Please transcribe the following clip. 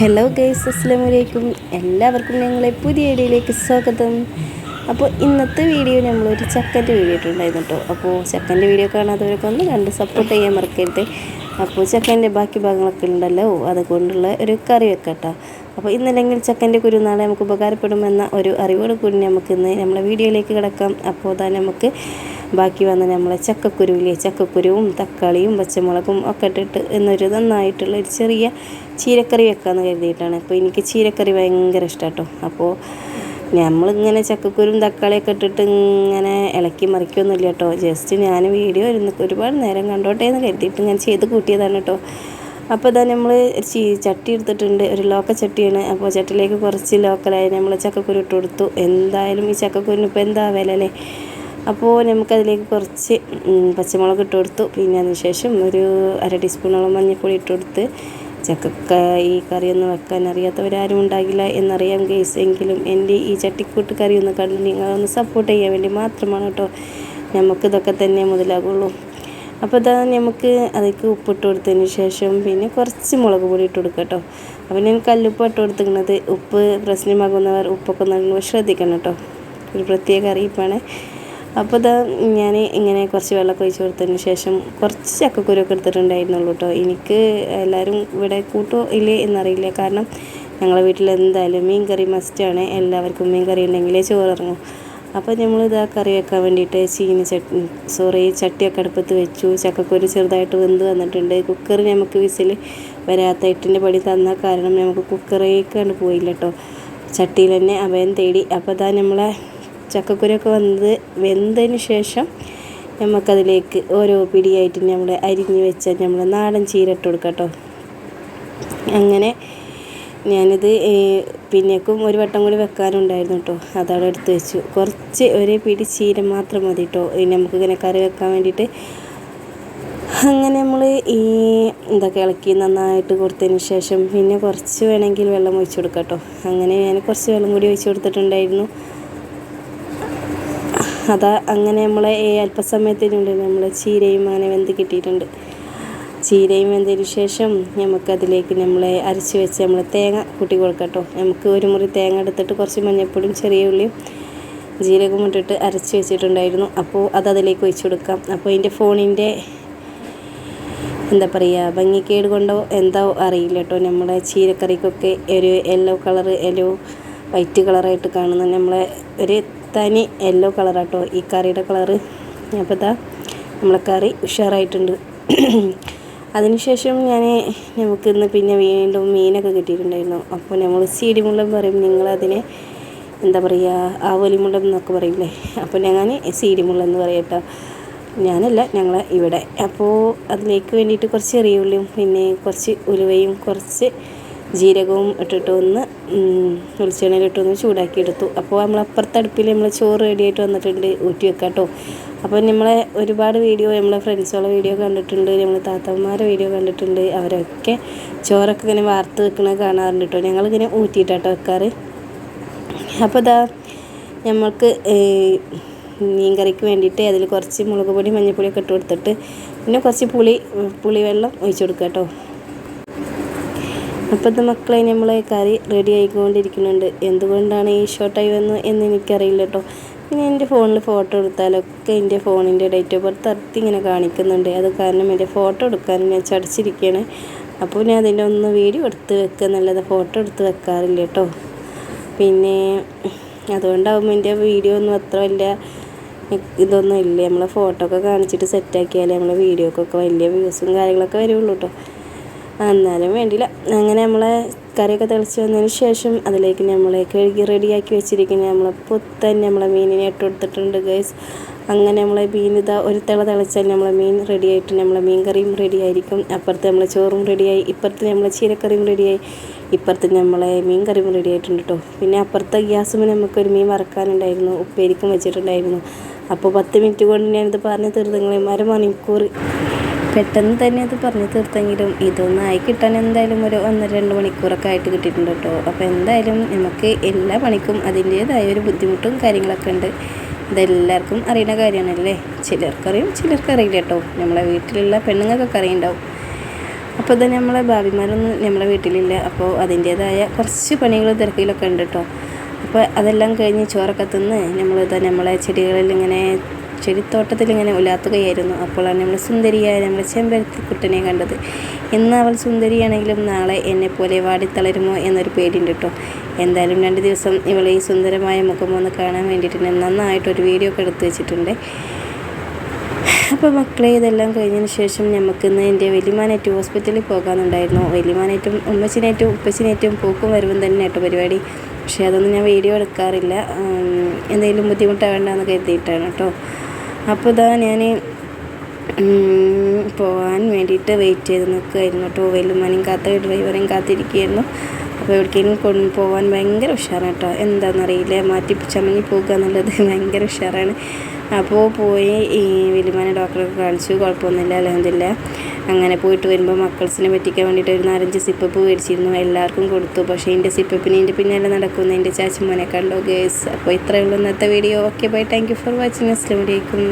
Hello guys, അസ്സലാമു അലൈക്കും. എല്ലാവർക്കും ഞങ്ങളെ പുതിയ വീഡിയോയിലേക്ക് സ്വാഗതം. അപ്പോൾ ഇന്നത്തെ വീഡിയോ നമ്മളൊരു ചക്കൻ്റെ വീഡിയോ ഇട്ടുണ്ടായിരുന്നു കേട്ടോ. അപ്പോൾ ചക്കൻ്റെ വീഡിയോ കാണാത്തവരൊക്കെ ഒന്ന് കണ്ട് സപ്പോർട്ട് ചെയ്യാൻ മറക്കരുത്. അപ്പോൾ ചക്കൻ്റെ ബാക്കി ഭാഗങ്ങളൊക്കെ ഉണ്ടല്ലോ, അതുകൊണ്ടുള്ള ഒരു കറി വെക്കട്ടോ. അപ്പോൾ ഇന്നല്ലെങ്കിൽ ചക്കൻ്റെ കുരു നാളെ നമുക്ക് ഉപകാരപ്പെടുമെന്ന ഒരു അറിവോട് കൂടി നമുക്കിന്ന് നമ്മളെ വീഡിയോയിലേക്ക് കിടക്കാം. അപ്പോൾ തന്നെ നമുക്ക് ബാക്കി വന്ന നമ്മളെ ചക്കക്കുരുവും തക്കാളിയും പച്ചമുളകും ഒക്കെ ഇട്ടിട്ട് എന്നൊരു നന്നായിട്ടുള്ള ഒരു ചെറിയ ചീരക്കറി വെക്കാമെന്ന് കരുതിയിട്ടാണ്. അപ്പോൾ എനിക്ക് ചീരക്കറി ഭയങ്കര ഇഷ്ടമാണ് കേട്ടോ. അപ്പോൾ നമ്മളിങ്ങനെ ചക്കക്കുരും തക്കാളിയൊക്കെ ഇട്ടിട്ട് ഇങ്ങനെ ഇളക്കി മറിക്കൊന്നുമില്ല കേട്ടോ. ജസ്റ്റ് ഞാൻ വീഡിയോ ഒരുപാട് നേരം കണ്ടോട്ടെ എന്ന് കരുതിയിട്ട് ഞാൻ ചെയ്ത് കൂട്ടിയതാണ് കേട്ടോ. അപ്പോൾ ഇതാ നമ്മൾ ചട്ടി എടുത്തിട്ടുണ്ട്, ഒരു ലോക്ക ചട്ടിയാണ്. അപ്പോൾ ചട്ടിയിലേക്ക് കുറച്ച് ലോക്കലായി നമ്മൾ ചക്കക്കുരു ഇട്ട് കൊടുത്തു. എന്തായാലും ഈ ചക്കക്കുരിന് ഇപ്പോൾ എന്താ വില അല്ലേ. അപ്പോൾ നമുക്കതിലേക്ക് കുറച്ച് പച്ചമുളക് ഇട്ട് കൊടുത്തു. പിന്നെ അതിന് ശേഷം ഒരു 1/2 ടീസ്പൂണോളം മഞ്ഞൾപ്പൊടി ഇട്ട് കൊടുത്ത്. ഈ കറിയൊന്നും വെക്കാൻ അറിയാത്തവരാരും ഉണ്ടാകില്ല എന്നറിയാം ഗൈസ്. എങ്കിലും എൻ്റെ ഈ ചട്ടിക്കൂട്ട് കറി ഒന്ന് കണ്ട് നിങ്ങളൊന്ന് സപ്പോർട്ട് ചെയ്യാൻ വേണ്ടി മാത്രമാണ് കേട്ടോ. നമുക്കിതൊക്കെ തന്നെ മുതലാകുള്ളൂ. അപ്പോൾ ഇതാ നമുക്ക് അതിലേക്ക് ഉപ്പിട്ട് കൊടുത്തതിന് ശേഷം പിന്നെ കുറച്ച് മുളക് പൊടി ഇട്ട് കൊടുക്കുക കേട്ടോ. അപ്പോൾ ഞാൻ കല്ലുപ്പ് ഇട്ട് കൊടുത്തിരിക്കുന്നത്. ഉപ്പ് പ്രശ്നമാകുന്നവർ ഉപ്പൊക്കെ നൽകുമ്പോൾ ശ്രദ്ധിക്കണം കേട്ടോ. ഒരു പ്രത്യേക അറിയിപ്പാണ്. അപ്പോൾ ഇതാ ഞാൻ ഇങ്ങനെ കുറച്ച് വെള്ളമൊക്കെ ഒഴിച്ച് കൊടുത്തതിന് ശേഷം കുറച്ച് ചക്കക്കുരുവൊക്കെ എടുത്തിട്ടുണ്ടായിരുന്നുള്ളൂ കേട്ടോ. എനിക്ക് എല്ലാവരും ഇവിടെ കൂട്ടോ ഇല്ലേ എന്നറിയില്ല. കാരണം ഞങ്ങളുടെ വീട്ടിൽ എന്തായാലും മീൻ കറി മസ്റ്റാണ്. എല്ലാവർക്കും മീൻ കറി ഉണ്ടെങ്കിലേ ചോറിറങ്ങും. അപ്പോൾ നമ്മളിതാ കറി വെക്കാൻ വേണ്ടിയിട്ട് ചട്ടിയൊക്കെ അടുപ്പത്ത് വെച്ചു. ചക്കക്കുരു ചെറുതായിട്ട് വെന്ത് വന്നിട്ടുണ്ട്. കുക്കർ നമുക്ക് വിസിൽ വരാത്ത 8ൻ്റെ പടി തന്ന കാരണം നമുക്ക് കുക്കറേക്കാണ്ട് പോയില്ല കേട്ടോ. ചട്ടിയിൽ തന്നെ അഭയം തേടി. അപ്പോൾ ഇതാ നമ്മളെ ചക്കക്കുരൊക്കെ വെന്തതിന് ശേഷം നമുക്കതിലേക്ക് ഓരോ പിടിയായിട്ട് നമ്മൾ അരിഞ്ഞ് വെച്ച നമ്മൾ നാടൻ ചീര ഇട്ട് കൊടുക്കാം കേട്ടോ. അങ്ങനെ ഞാനിത് പിന്നേക്കും ഒരു വട്ടം കൂടി വെക്കാനുണ്ടായിരുന്നു കേട്ടോ. അതവിടെ എടുത്ത് വെച്ചു. കുറച്ച് ഒരു പിടി ചീര മാത്രം മതി കേട്ടോ നമുക്കിങ്ങനെ കറി വെക്കാൻ വേണ്ടിയിട്ട്. അങ്ങനെ നമ്മൾ ഇതൊക്കെ ഇളക്കി നന്നായിട്ട് കൊടുത്തതിന് ശേഷം പിന്നെ കുറച്ച് വേണമെങ്കിൽ വെള്ളം ഒഴിച്ച് കൊടുക്കാം കേട്ടോ. അങ്ങനെ ഞാൻ കുറച്ച് വെള്ളം കൂടി ഒഴിച്ച് കൊടുത്തിട്ടുണ്ടായിരുന്നു. അങ്ങനെ നമ്മളെ അല്പസമയത്തിനുള്ളിൽ നമ്മളെ ചീരയും അങ്ങനെ വെന്ത് കിട്ടിയിട്ടുണ്ട്. ചീരയും വെന്തതിന് ശേഷം നമുക്കതിലേക്ക് നമ്മളെ അരച്ച് വെച്ച് നമ്മൾ തേങ്ങ കൂട്ടി കൊടുക്കാം കേട്ടോ. നമുക്ക് ഒരു മുറി തേങ്ങ എടുത്തിട്ട് കുറച്ച് മഞ്ഞൾപ്പൊടിയും ചെറിയ ഉള്ളിയും ജീരകവും ഇട്ടിട്ട് അരച്ച് വെച്ചിട്ടുണ്ടായിരുന്നു. അപ്പോൾ അതിലേക്ക് ഒഴിച്ച് കൊടുക്കാം. അപ്പോൾ എൻ്റെ ഫോണിൻ്റെ എന്താ പറയുക, ഭംഗിക്കേട് കൊണ്ടോ എന്താ അറിയില്ല കേട്ടോ. നമ്മളെ ചീരക്കറിക്കൊക്കെ ഒരു യെല്ലോ വൈറ്റ് കളറായിട്ട് കാണുന്ന നമ്മളെ ഒരു തനി യെല്ലോ കളറാട്ടോ ഈ കറിയുടെ കളറ്. അപ്പോൾ ഇതാ നമ്മളെ കറി ഉഷാറായിട്ടുണ്ട്. അതിനുശേഷം നമുക്കിന്ന് പിന്നെ വീണ്ടും മീനൊക്കെ കിട്ടിയിട്ടുണ്ടായിരുന്നു. അപ്പോൾ നമ്മൾ സീഡിമുള്ളം പറയും, നിങ്ങളതിനെ എന്താ പറയുക ആവോലിമുള്ളം എന്നൊക്കെ പറയില്ലേ. അപ്പോൾ ഞാൻ സീഡിമുള്ളം എന്ന് പറയും കേട്ടോ. ഞാനല്ല, ഞങ്ങളെ ഇവിടെ. അപ്പോൾ അതിലേക്ക് വേണ്ടിയിട്ട് കുറച്ച് ചെറിയ ഉള്ളിയും പിന്നെ കുറച്ച് ഉലുവയും കുറച്ച് ജീരകവും ഇട്ടിട്ട് വെളിച്ചെണ്ണയിലിട്ടൊന്ന് ചൂടാക്കിയെടുത്തു. അപ്പോൾ നമ്മളപ്പുറത്തെ അടുപ്പിൽ നമ്മൾ ചോറ് റെഡിയായിട്ട് വന്നിട്ടുണ്ട്, ഊറ്റി വെക്കാം കേട്ടോ. അപ്പോൾ നമ്മളെ ഒരുപാട് വീഡിയോ നമ്മളെ ഫ്രണ്ട്സുകളുടെ വീഡിയോ കണ്ടിട്ടുണ്ട്, നമ്മൾ താത്തമാരുടെ വീഡിയോ കണ്ടിട്ടുണ്ട്. അവരൊക്കെ ചോറൊക്കെ ഇങ്ങനെ വാർത്ത് വെക്കുന്നത് കാണാറുണ്ട് കേട്ടോ. ഞങ്ങളിങ്ങനെ ഊറ്റിയിട്ടാട്ടോ വെക്കാറ്. അപ്പോൾ ഇതാ നമ്മൾക്ക് മീൻ കറിക്ക് വേണ്ടിയിട്ട് അതിൽ കുറച്ച് മുളക് പൊടി മഞ്ഞൾപ്പൊടിയൊക്കെ ഇട്ട് കൊടുത്തിട്ട് പിന്നെ കുറച്ച് പുളിവെള്ളം ഒഴിച്ച് കൊടുക്കുക കേട്ടോ. അപ്പോഴത്തെ മക്കളെ നമ്മളെ കറി റെഡി ആയിക്കൊണ്ടിരിക്കുന്നുണ്ട്. എന്തുകൊണ്ടാണ് ഈ ഷോർട്ടായി വന്നത് എന്ന് എനിക്കറിയില്ല കേട്ടോ. പിന്നെ എൻ്റെ ഫോണിൽ ഫോട്ടോ എടുത്താലൊക്കെ എൻ്റെ ഫോണിൻ്റെ ഡേറ്റ് ഓഫ് ബർത്ത് ഇങ്ങനെ കാണിക്കുന്നുണ്ട്. അത് കാരണം എൻ്റെ ഫോട്ടോ എടുക്കാൻ ഞാൻ ചടിച്ചിരിക്കുകയാണ്. അപ്പോൾ ഞാൻ അതിൻ്റെ ഒന്ന് വീഡിയോ എടുത്ത് വെക്കുക എന്നല്ലാതെ ഫോട്ടോ എടുത്ത് വെക്കാറില്ല കേട്ടോ. പിന്നെ അതുകൊണ്ടാകുമ്പോൾ എൻ്റെ വീഡിയോ ഒന്നും അത്ര വലിയ ഇതൊന്നും ഇല്ല. നമ്മളെ ഫോട്ടോ ഒക്കെ കാണിച്ചിട്ട് സെറ്റാക്കിയാലേ നമ്മളെ വീഡിയോക്കൊക്കെ വലിയ വ്യൂസും കാര്യങ്ങളൊക്കെ വരുള്ളൂ കേട്ടോ. എന്നാലും വേണ്ടില്ല. അങ്ങനെ നമ്മളെ കറിയൊക്കെ തിളച്ച് വന്നതിന് ശേഷം അതിലേക്ക് നമ്മളെ കഴുകി റെഡിയാക്കി വെച്ചിരിക്കുന്ന നമ്മളെ മീനിനെ ഇട്ട് കൊടുത്തിട്ടുണ്ട് ഗൈസ്. അങ്ങനെ നമ്മളെ മീൻ ഒരു തിളച്ചാൽ നമ്മളെ മീൻ റെഡിയായിട്ട് നമ്മളെ മീൻ കറിയും റെഡി ആയിരിക്കും. അപ്പുറത്ത് നമ്മളെ ചോറും റെഡിയായി, ഇപ്പുറത്ത് നമ്മളെ ചീരക്കറിയും റെഡിയായി, ഇപ്പുറത്ത് നമ്മളെ മീൻ കറിയും റെഡി ആയിട്ടുണ്ട് കേട്ടോ. പിന്നെ അപ്പുറത്തെ ഗ്യാസുമ്പോൾ നമുക്കൊരു മീൻ വറക്കാനുണ്ടായിരുന്നു, ഉപ്പേരിക്കും വെച്ചിട്ടുണ്ടായിരുന്നു. അപ്പോൾ 10 മിനിറ്റ് കൊണ്ട് ഞാനിത് പറഞ്ഞ് തീർത്തങ്ങളെ 1/2 മണിക്കൂർ പെട്ടെന്ന് തന്നെ അത് പറഞ്ഞു തീർത്തെങ്കിലും ഇതൊന്നും ആയി കിട്ടാൻ എന്തായാലും ഒരു 1-2 മണിക്കൂറൊക്കെ ആയിട്ട് കിട്ടിയിട്ടുണ്ട് കേട്ടോ. അപ്പോൾ എന്തായാലും നമുക്ക് എല്ലാ പണിക്കും അതിൻ്റേതായ ഒരു ബുദ്ധിമുട്ടും കാര്യങ്ങളൊക്കെ ഉണ്ട്. ഇതെല്ലാവർക്കും അറിയുന്ന കാര്യമാണല്ലേ. ചിലർക്കറിയും ചിലർക്കറിയില്ല കേട്ടോ. നമ്മളെ വീട്ടിലുള്ള പെണ്ണുങ്ങൾക്കൊക്കെ അറിയുണ്ടാവും. അപ്പോൾ ഇത് നമ്മളെ ഭാവിമാരൊന്നും നമ്മളെ വീട്ടിലില്ല. അപ്പോൾ അതിൻ്റേതായ കുറച്ച് പണികളും തിരക്കിലൊക്കെ ഉണ്ട് കേട്ടോ. അപ്പോൾ അതെല്ലാം കഴിഞ്ഞ് ചോറൊക്കെ തിന്ന് നമ്മളെ ചെടിത്തോട്ടത്തിലിങ്ങനെ ഉലാത്തുകയായിരുന്നു. അപ്പോഴാണ് നമ്മൾ സുന്ദരിയായ നമ്മളെ ചെമ്പരത്തിക്കുട്ടനെ കണ്ടത്. ഇന്ന് അവൾ സുന്ദരിയാണെങ്കിലും നാളെ എന്നെപ്പോലെ വാടിത്തളരുമോ എന്നൊരു പേടിയുണ്ട് കേട്ടോ. എന്തായാലും 2 ദിവസം ഇവളെ ഈ സുന്ദരമായ മുഖമൊന്ന് കാണാൻ വേണ്ടിയിട്ട് ഞാൻ നന്നായിട്ടൊരു വീഡിയോ ഒക്കെ എടുത്ത് വെച്ചിട്ടുണ്ട്. അപ്പോൾ മക്കളെ, ഇതെല്ലാം കഴിഞ്ഞതിന് ശേഷം നമുക്കിന്ന് എൻ്റെ വലിയമാനായിട്ട് ഹോസ്പിറ്റലിൽ പോകാനുണ്ടായിരുന്നു. വലിയമാനായിട്ടും ഉമ്മച്ചിനായിട്ടും ഉപ്പച്ചിനായിട്ടും പോക്കും വരവും തന്നെ കേട്ടോ പരിപാടി. പക്ഷേ അതൊന്നും ഞാൻ വീഡിയോ എടുക്കാറില്ല, എന്തെങ്കിലും ബുദ്ധിമുട്ടാവേണ്ടെന്ന് കരുതിയിട്ടാണ് കേട്ടോ. അപ്പോൾ ഇതാ ഞാൻ പോകാൻ വേണ്ടിയിട്ട് വെയിറ്റ് ചെയ്ത് നിൽക്കുമായിരുന്നു കേട്ടോ. വലിയമാനെയും ഡ്രൈവറേയും കാത്തിരിക്കുകയായിരുന്നു. അപ്പോൾ എവിടേക്കെങ്കിലും പോകാൻ ഭയങ്കര ഉഷാറാണ് കേട്ടോ. എന്താണെന്നറിയില്ല, മാറ്റി ചമഞ്ഞ് പോകുക എന്നുള്ളത് ഭയങ്കര ഉഷാറാണ്. അപ്പോൾ പോയി ഈ വലിയമാനെ ഡോക്ടറൊക്കെ കാണിച്ചു, കുഴപ്പമൊന്നുമില്ല, അൽഹംദുലില്ലാ. അങ്ങനെ പോയിട്ട് വരുമ്പോൾ മക്കൾസിനെ പറ്റിക്കാൻ വേണ്ടിയിട്ട് ഒരു 4-5 സിപ്പപ്പ് മേടിച്ചിരുന്നു, എല്ലാവർക്കും കൊടുത്തു. പക്ഷേ എൻ്റെ സിപ്പപ്പിന് എൻ്റെ പിന്നാലെ നടക്കുന്ന എൻ്റെ ചാച്ചിമോനെ കണ്ടോ ഗേസ്. അപ്പോൾ ഇത്രയേ ഉള്ളൂ ഇന്നത്തെ video. Okay bye, thank you for watching. അസ്സലാമു അലൈക്കും.